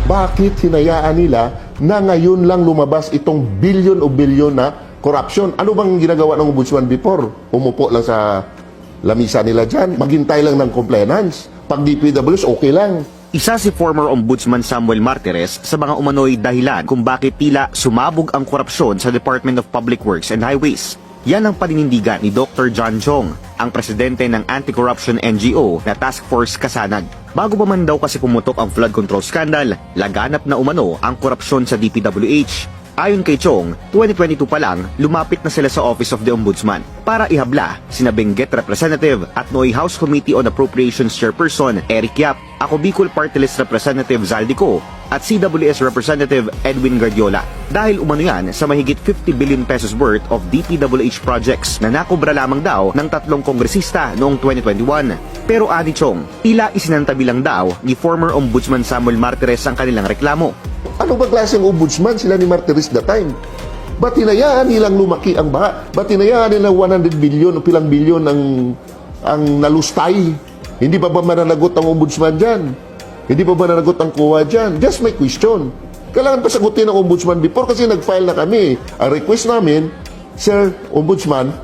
bakit hinayaan nila na ngayon lang lumabas itong bilyon o bilyon na corruption? Ano bang ginagawa ng ombudsman before? Umupo lang sa lamisa nila dyan, maghintay lang ng compliance. Pag DPWs, okay lang. Isa si former Ombudsman Samuel Martires sa mga umano'y dahilan kung bakit tila sumabog ang korupsyon sa Department of Public Works and Highways. Yan ang paninindigan ni Dr. John Chong, ang presidente ng anti-corruption NGO na Task Force Kasanag. Bago pa man daw kasi pumutok ang flood control scandal, laganap na umano ang korupsyon sa DPWH. Ayon kay Chong, 2022 pa lang, lumapit na sila sa Office of the Ombudsman para ihabla sina Benguet Representative at Noy House Committee on Appropriations Chairperson Eric Yap, ako Bicol Party List Representative Zaldico at CWS Representative Edwin Guardiola dahil umano yan sa mahigit 50 billion pesos worth of DPWH projects na nakubra lamang daw ng 3 kongresista noong 2021. Pero ani Chong, tila isinantabi lang daw ni former Ombudsman Samuel Martires ang kanilang reklamo. Ano ba klaseng ombudsman sila ni Martires that time? Ba't hinayaan nilang lumaki ang baha? Ba't hinayaan nilang 100 billion o pilang bilyon ang nalustay? Hindi pa ba mananagot ang ombudsman dyan? Hindi pa ba mananagot ang COA dyan? Just my question. Kailangan pa sagutin ng ombudsman before kasi nag-file na kami. Ang request namin, Sir Ombudsman,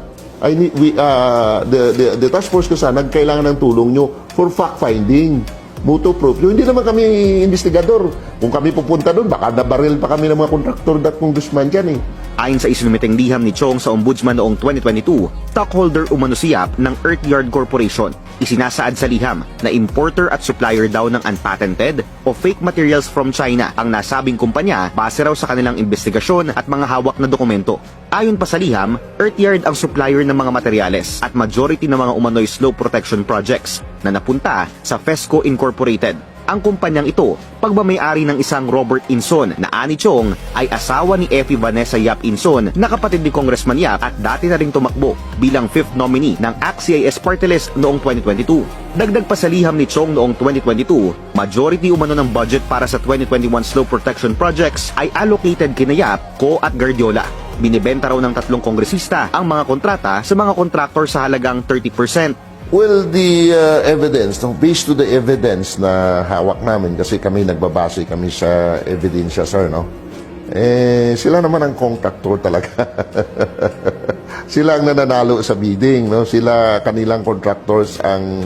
the task force ko sana, kailangan ng tulong nyo for fact-finding. Mutuo proprio. Hindi naman kami investigador. Kung kami pupunta doon, baka nabaril pa kami ng mga kontraktor at congressman dyan eh. Ayon sa isinumiteng liham ni Chong sa Ombudsman noong 2022, stockholder umano si Yap ng Earthyard Corporation. Isinasaad sa liham na importer at supplier daw ng unpatented o fake materials from China ang nasabing kumpanya base raw sa kanilang investigasyon at mga hawak na dokumento. Ayon pa sa liham, Earthyard ang supplier ng mga materyales at majority ng mga umano'y slope protection projects na napunta sa FESCO Incorporated. Ang kumpanyang ito, pagmamayari ng isang Robert Inson na ani Chong ay asawa ni Effie Vanessa Yap Inson na kapatid ni Congressman Yap at dati na ring tumakbo bilang 5th nominee ng ACT-CIS Party List noong 2022. Dagdag pa sa liham ni Chong noong 2022, majority umano ng budget para sa 2021 slope protection projects ay allocated kina Yap, Co at Guardiola. Binibenta raw ng 3 kongresista ang mga kontrata sa mga kontraktor sa halagang 30%. Well, the evidence, no, based to the evidence na hawak namin, kasi kami nagbabase kami sa ebidensya, sir, no? Sila naman ang contractor talaga. Sila ang nananalo sa bidding, no? Sila, kanilang contractors ang...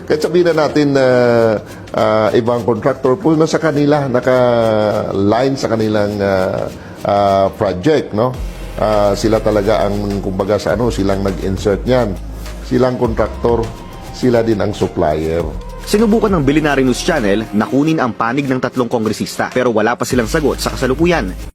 Kahit sabihin na natin na ibang contractor po na sa kanila, naka-line sa kanilang project, no? Sila talaga ang, kumbaga sa ano, silang nag-insert niyan. Silang kontraktor, sila din ang supplier. Sinubukan ng Billionaire News Channel na kunin ang panig ng 3 kongresista pero wala pa silang sagot sa kasalukuyan.